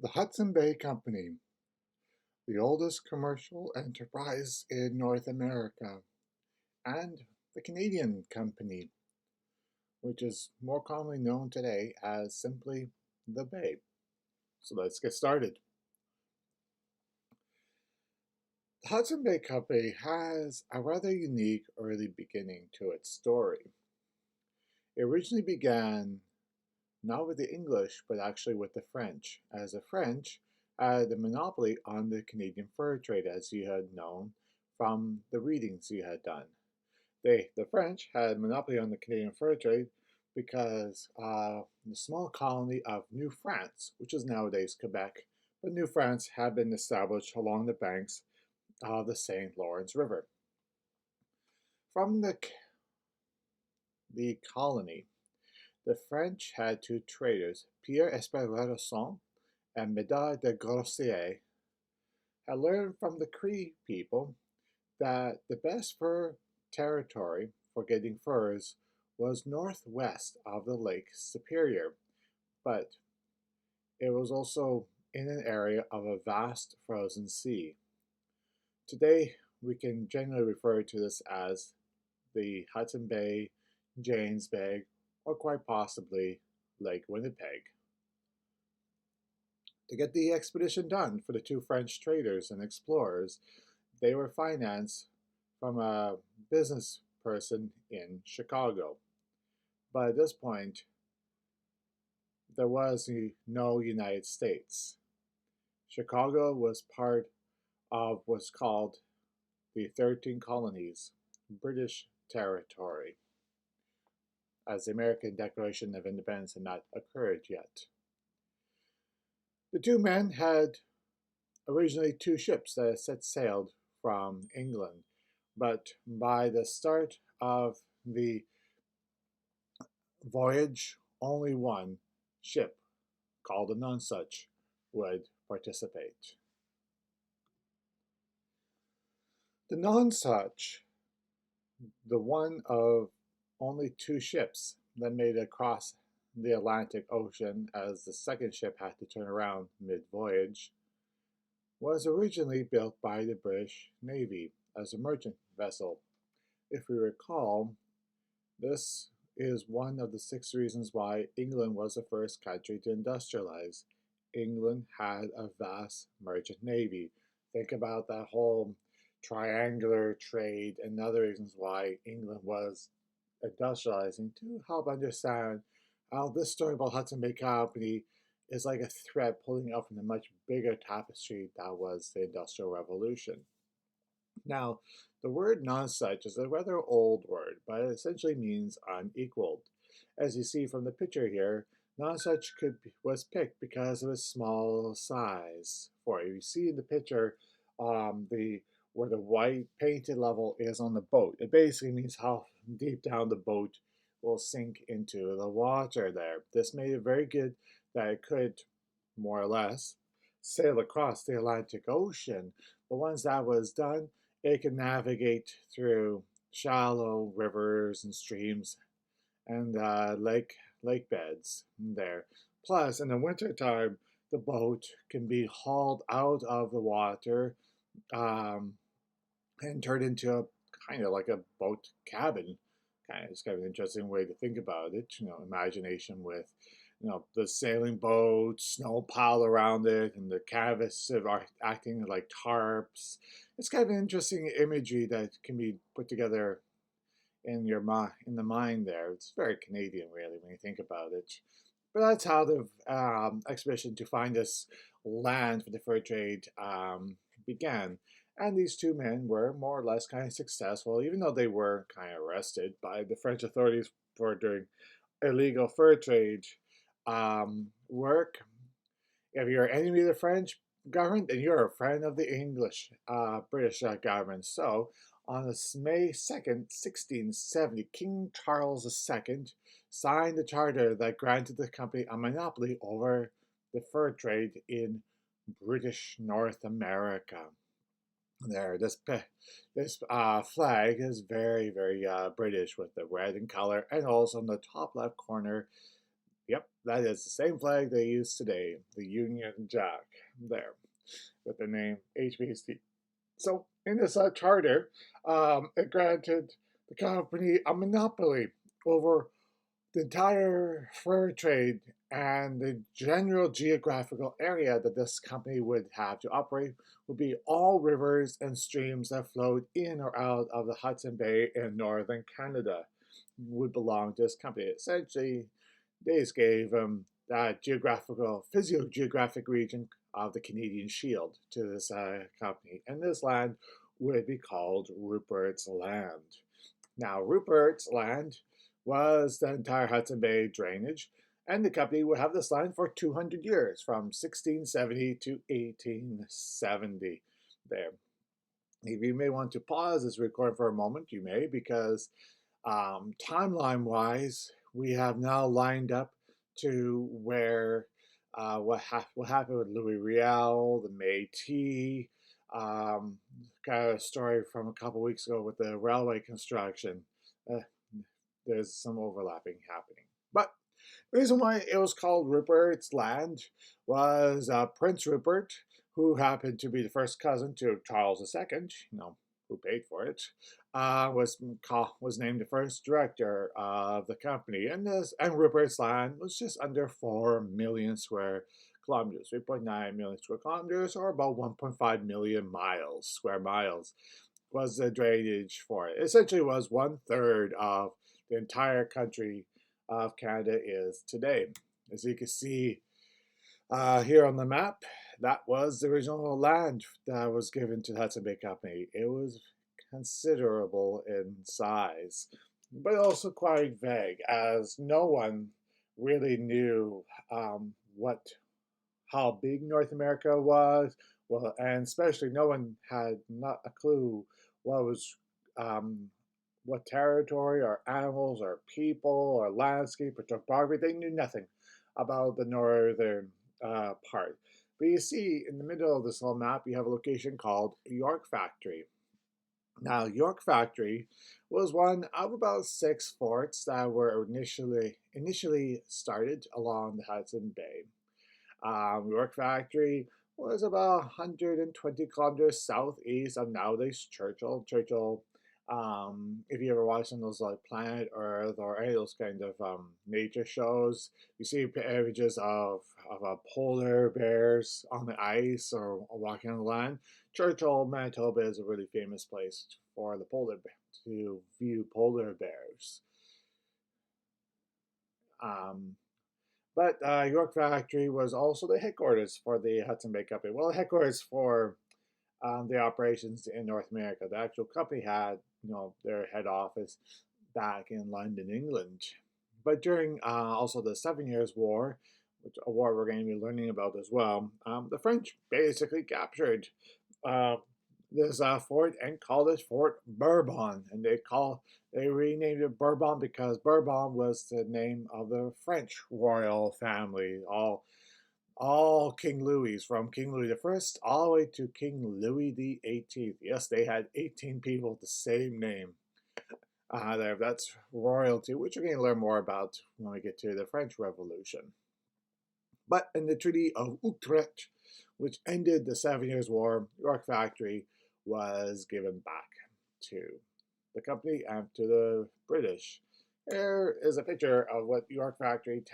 The Hudson Bay Company, the oldest commercial enterprise in North America, and the Canadian Company, which is more commonly known today as simply the Bay. So let's get started. The Hudson Bay Company has a rather unique early beginning to its story. It originally began not with the English, but actually with the French, as the French had a monopoly on the Canadian fur trade, as you had known from the readings you had done. The French had a monopoly on the Canadian fur trade because the small colony of New France, which is nowadays Quebec, but New France had been established along the banks of the St. Lawrence River. From the colony, the French had two traders, Pierre Espérance and Médard de Grossier, had learned from the Cree people that the best fur territory for getting furs was northwest of the Lake Superior, but it was also in an area of a vast frozen sea. Today, we can generally refer to this as the Hudson Bay, James Bay, or quite possibly Lake Winnipeg. To get the expedition done for the two French traders and explorers, they were financed from a business person in Chicago. But at this point, there was no United States. Chicago was part of what's called the 13 Colonies, British territory, as the American Declaration of Independence had not occurred yet. The two men had originally two ships that had set sailed from England, but by the start of the voyage, only one ship, called the Nonsuch, would participate. The Nonsuch, the one of only two ships that made it across the Atlantic Ocean, as the second ship had to turn around mid-voyage, was originally built by the British Navy as a merchant vessel. If we recall, this is one of the 6 reasons why England was the first country to industrialize. England had a vast merchant navy. Think about that whole triangular trade and other reasons why England was industrializing to help understand how this story about Hudson Bay Company is like a thread pulling out from a much bigger tapestry that was the Industrial Revolution. Now, the word Nonsuch is a rather old word, but it essentially means unequaled. As you see from the picture here, Nonsuch was picked because of its small size. For you see in the picture, the where the white painted level is on the boat. It basically means how deep down the boat will sink into the water there. This made it very good that it could, more or less, sail across the Atlantic Ocean. But once that was done, it could navigate through shallow rivers and streams and lake beds there. Plus, in the wintertime, the boat can be hauled out of the water um, and turned into a kind of like a boat cabin. It's kind of an interesting way to think about it. Imagination with the sailing boat, snow pile around it, and the canvas acting like tarps. It's kind of an interesting imagery that can be put together in the mind there. It's very Canadian, really, when you think about it. But that's how the expedition to find this land for the fur trade began. And these two men were more or less kind of successful, even though they were kind of arrested by the French authorities for doing illegal fur trade work. If you're an enemy of the French government, then you're a friend of the British government. So, on May 2nd, 1670, King Charles II signed a charter that granted the company a monopoly over the fur trade in British North America. There, this flag is very, very British with the red in color, and also in the top left corner, Yep, that is the same flag they use today, the Union Jack, there, with the name HBC. So in this charter, it granted the company a monopoly over the entire fur trade and the general geographical area that this company would have to operate would be all rivers and streams that flowed in or out of the Hudson Bay in northern Canada would belong to this company. Essentially, they just gave that physiogeographic region of the Canadian Shield to this company, and this land would be called Ruperts Land. Now, Ruperts Land was the entire Hudson Bay drainage, and the company would have this land for 200 years, from 1670 to 1870. There. If you may want to pause this recording for a moment, you may, because timeline-wise, we have now lined up to where what happened with Louis Riel, the Métis, kind of a story from a couple weeks ago with the railway construction. Uh, there's some overlapping happening. But the reason why it was called Rupert's Land was Prince Rupert, who happened to be the first cousin to Charles II, who paid for it, was named the first director of the company. And Rupert's Land was just under 4 million square kilometers, 3.9 million square kilometers, or about 1.5 million square miles, was the drainage for it. It essentially was 1/3 of the entire country of Canada is today. As you can see here on the map, that was the original land that was given to the Hudson Bay Company. It was considerable in size, but also quite vague, as no one really knew how big North America was. Well, and especially no one had not a clue what was what territory or animals or people or landscape or topography. They knew nothing about the northern part. But you see, in the middle of this little map, you have a location called York Factory. Now, York Factory was one of about 6 forts that were initially started along the Hudson Bay. York Factory was about 120 kilometers southeast of nowadays Churchill. Churchill, if you ever watch some of those like Planet Earth or any of those kind of nature shows, you see images of polar bears on the ice or walking on the land. Churchill, Manitoba is a really famous place for the to view polar bears. But York Factory was also the headquarters for the Hudson Bay Company. Well, the headquarters for the operations in North America. The actual company had, their head office back in London, England. But during also the 7 Years' War, which a war we're going to be learning about as well, the French basically captured this fort and called it Fort Bourbon, and they renamed it Bourbon because Bourbon was the name of the French royal family. All King Louis, from King Louis I all the way to King Louis XVIII. Yes, they had 18 people with the same name. There, that's royalty, which we're going to learn more about when we get to the French Revolution. But in the Treaty of Utrecht, which ended the 7 Years' War, York Factory was given back to the company and to the British. Here is a picture of what York Factory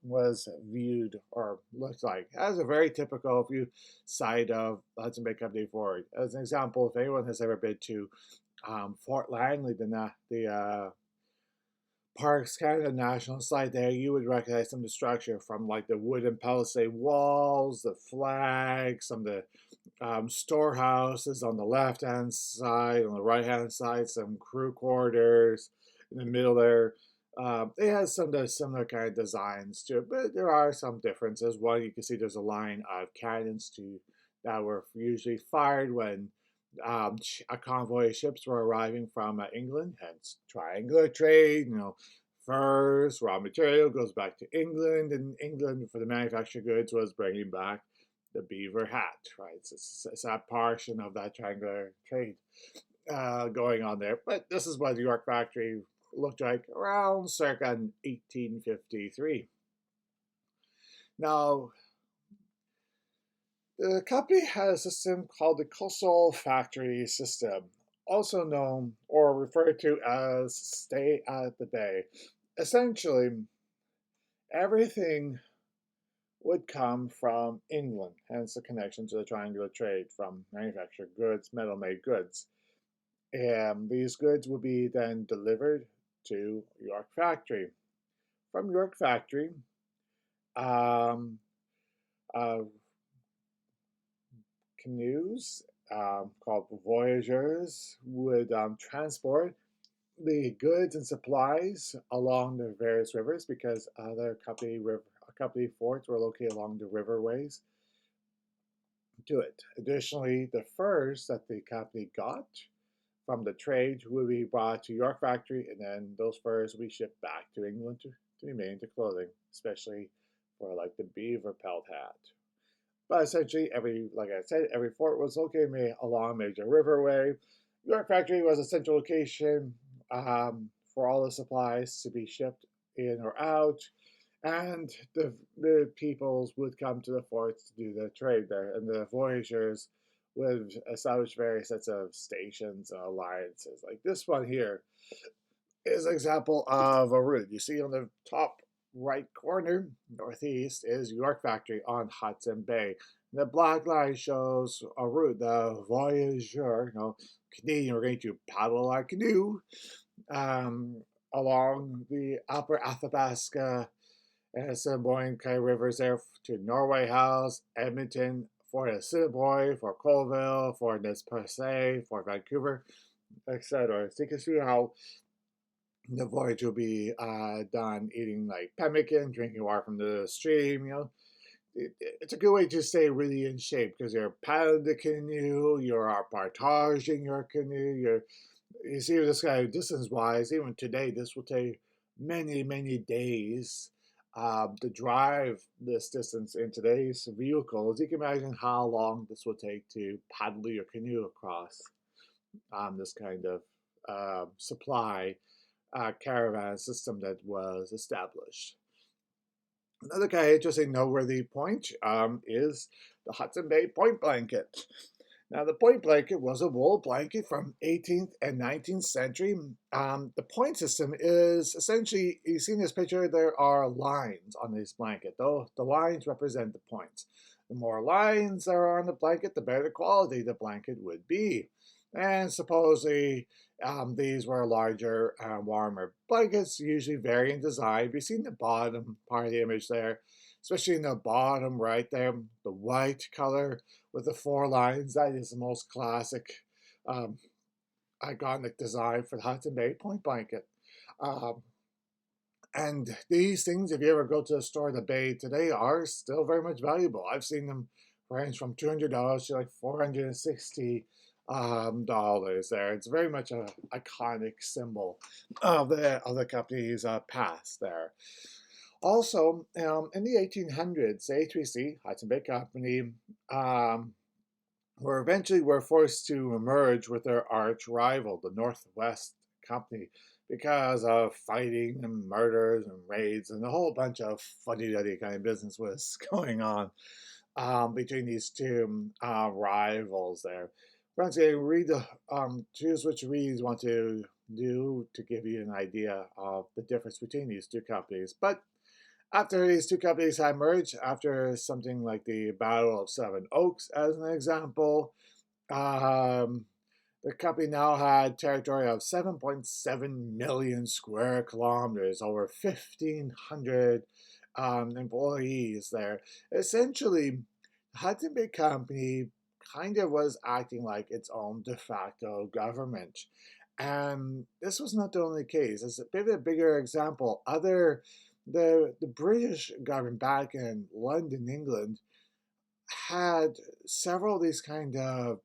was viewed or looked like. It has a very typical view side of the Hudson Bay Company fort. As an example, if anyone has ever been to Fort Langley, the Parks Canada National Site there, you would recognize some of the structure from like the wooden palisade walls, the flags, some of the storehouses on the left-hand side, on the right-hand side, some crew quarters in the middle there. It has some of the similar kind of designs to it, but there are some differences. One, you can see there's a line of cannons that were usually fired when a convoy of ships were arriving from England, hence triangular trade. Furs, raw material goes back to England, and England for the manufactured goods was bringing back the beaver hat, right? It's a portion of that triangular trade going on there. But this is what the York Factory looked like around circa 1853. Now, the company had a system called the coastal factory system, also known or referred to as stay at the bay. Essentially, everything would come from England, hence the connection to the triangular trade from manufactured goods, metal-made goods. And these goods would be then delivered to York Factory. From York Factory, um, uh, canoes called voyageurs would transport the goods and supplies along the various rivers because other company forts were located along the riverways to it. Additionally, the furs that the company got from the trade would be brought to York Factory, and then those furs would be shipped back to England to be made into clothing, especially for like the beaver pelt hat. But essentially, like I said, every fort was located along a major riverway. York Factory was a central location for all the supplies to be shipped in or out, and the peoples would come to the forts to do the trade there, and the voyageurs would establish various sets of stations and alliances. Like this one here is an example of a route. You see on the top right corner, northeast, is York Factory on Hudson Bay. The black line shows a route, the voyageur, Canadian, we're going to paddle our canoe um, along the upper Athabasca and Assiniboine rivers there to Norway House, Edmonton, Fort Assiniboine, Fort Colville, Fort Nez Perce, Fort Vancouver, etc. So you can see how the voyage will be done eating like pemmican, drinking water from the stream. It's a good way to stay really in shape because you're paddling the canoe, you're partaging your canoe. You see this guy distance wise, even today, this will take many, many days to drive this distance in today's vehicles. You can imagine how long this will take to paddle your canoe across this kind of supply caravan system that was established. Another kind of interesting noteworthy point is the Hudson Bay point blanket. Now, the point blanket was a wool blanket from 18th and 19th century. The point system is essentially, you see in this picture, there are lines on this blanket. Though the lines represent the points. The more lines there are on the blanket, the better quality the blanket would be. And supposedly, these were larger, warmer blankets, usually vary in design. You see in the bottom part of the image there, especially in the bottom right there, the white color with the four lines. That is the most classic, um, iconic design for the Hudson Bay point blanket. Um, and these things, if you ever go to a store in the Bay today, are still very much valuable. I've seen them range from $200 to like $460 dollars there. It's very much an iconic symbol of the company's past there. Also, in the 1800s, the HBC, Hudson Bay Company, were forced to merge with their arch rival, the Northwest Company, because of fighting and murders and raids and a whole bunch of fuddy-duddy kind of business was going on between these two rivals there. Once again, choose which reads you want to do to give you an idea of the difference between these two companies. But after these two companies had merged, after something like the Battle of Seven Oaks, as an example, um, the company now had territory of 7.7 million square kilometers, over 1,500 employees there. Essentially, Hudson Bay Company kind of was acting like its own de facto government. And this was not the only case. As a bit of a bigger example, the British government back in London, England, had several of these kind of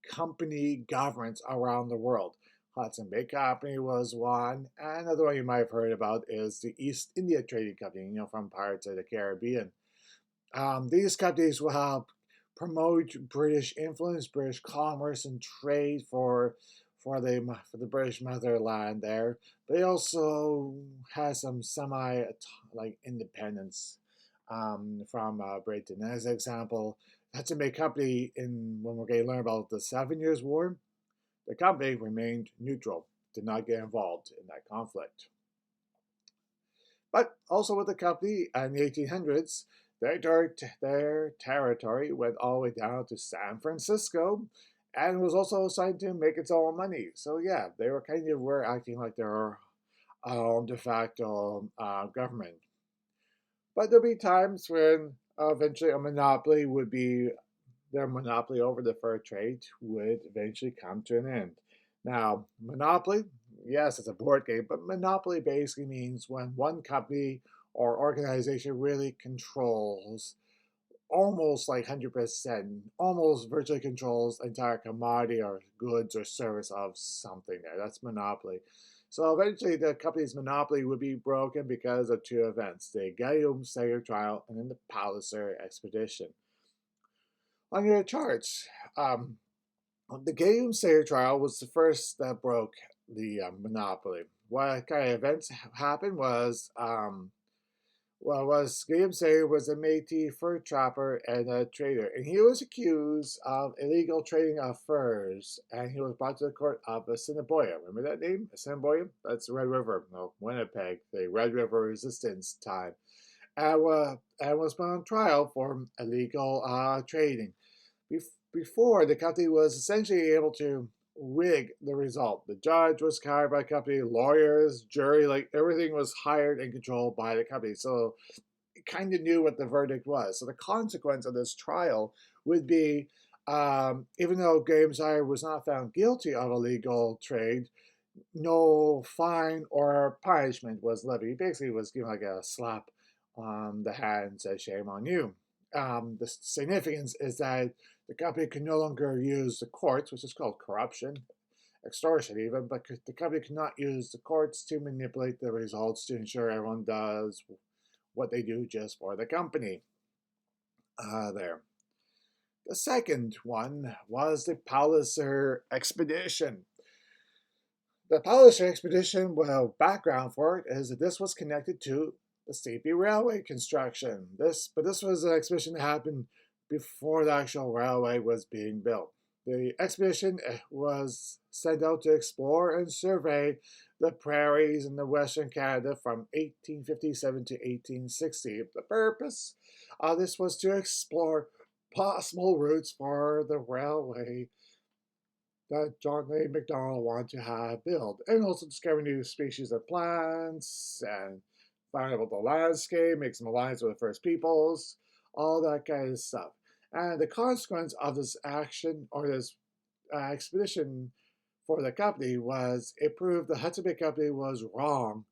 company governments around the world. Hudson Bay Company was one. Another one you might have heard about is the East India Trading Company, from parts of the Caribbean. These companies will help promote British influence, British commerce and trade for the British motherland there. They also had some semi like independence from Britain. As an example, Hudson Bay Company, when we're going to learn about the 7 Years' War, the company remained neutral, did not get involved in that conflict. But also with the company in the 1800s, their territory went all the way down to San Francisco and was also assigned to make its own money. So yeah, they were acting like their own de facto government. But there'll be times when eventually their monopoly over the fur trade would eventually come to an end. Now, monopoly, yes, it's a board game, but monopoly basically means when one company or organization really controls almost like 100%, almost virtually controls the entire commodity or goods or service of something there. That's monopoly. So eventually the company's monopoly would be broken because of two events, the Guillaume Sayer trial and then the Palliser expedition. On your charts, the Guillaume Sayer trial was the first that broke the monopoly. What kind of events happened was Guillaume Sayer was a Métis fur trapper and a trader, and he was accused of illegal trading of furs, and he was brought to the court of Assiniboia. Remember that name, Assiniboia? That's Red River, no, Winnipeg, the Red River Resistance time, and was put on trial for illegal trading. Before, the company was essentially able to rig the result. The judge was hired by the company, lawyers, jury, like everything was hired and controlled by the company. So it kind of knew what the verdict was. So the consequence of this trial would be, even though Guillaume Sayer was not found guilty of illegal trade, no fine or punishment was levied. He basically was given like a slap on the hand and said, "Shame on you." The significance is that the company can no longer use the courts, which is called corruption, extortion even, but the company cannot use the courts to manipulate the results to ensure everyone does what they do just for the company. There. The second one was the Palliser expedition. The Palliser expedition, well, background for it is that this was connected to the CP railway construction. This was an expedition that happened before the actual railway was being built. The expedition was sent out to explore and survey the prairies in the Western Canada from 1857 to 1860. The purpose of this was to explore possible routes for the railway that John A. MacDonald wanted to have built, and also discover new species of plants and find out about the landscape, make some alliance with the First Peoples, all that kind of stuff. And the consequence of this action or this expedition for the company was it proved the Hudson Bay Company was wrong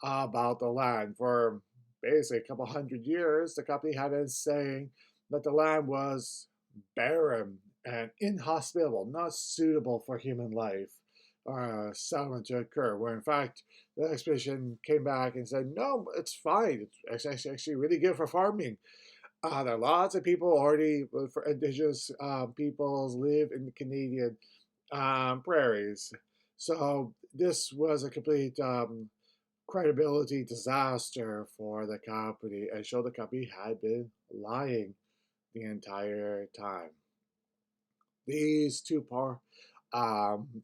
about the land. For basically a couple hundred years, the company had been saying that the land was barren and inhospitable, not suitable for human life or settlement to occur, where in fact the expedition came back and said, no, it's fine. It's actually really good for farming. There are lots of people already, for indigenous peoples, live in the Canadian prairies. So this was a complete credibility disaster for the company and showed the company had been lying the entire time. These two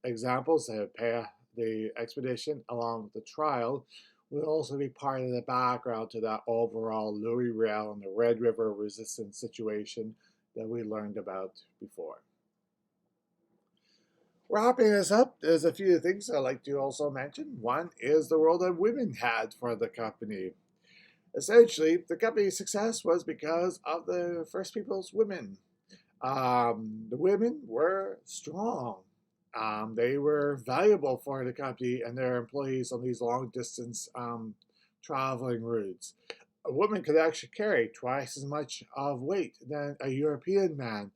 examples that the expedition along with the trial will also be part of the background to that overall Louis Riel and the Red River resistance situation that we learned about before. Wrapping this up, there's a few things I'd like to also mention. One is the role that women had for the company. Essentially, the company's success was because of the First Peoples women. The women were strong. They were valuable for the company and their employees on these long distance traveling routes. A woman could actually carry twice as much of weight than a European man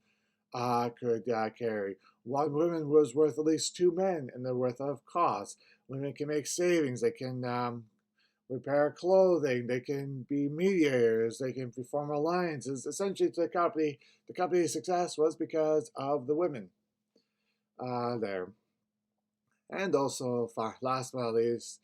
could carry. One woman was worth at least two men in the worth of cost. Women can make savings. They can repair clothing. They can be mediators. They can perform alliances. Essentially, the company's success was because of the women there. And also, last but not least,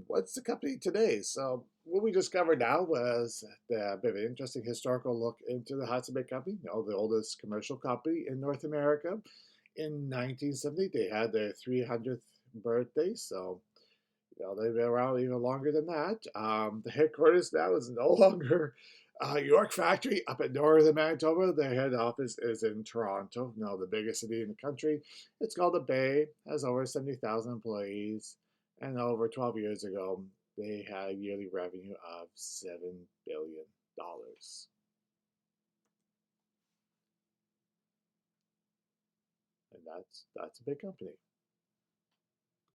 what's the company today? So what we discovered now was a bit of an interesting historical look into the Hudson Bay Company, the oldest commercial company in North America. In 1970, they had their 300th birthday, so they've been around even longer than that. The headquarters now is no longer York Factory up in northern Manitoba. Their head office is in Toronto, the biggest city in the country. It's called the Bay, has over 70,000 employees, and over 12 years ago, they had a yearly revenue of $7 billion. And that's a big company.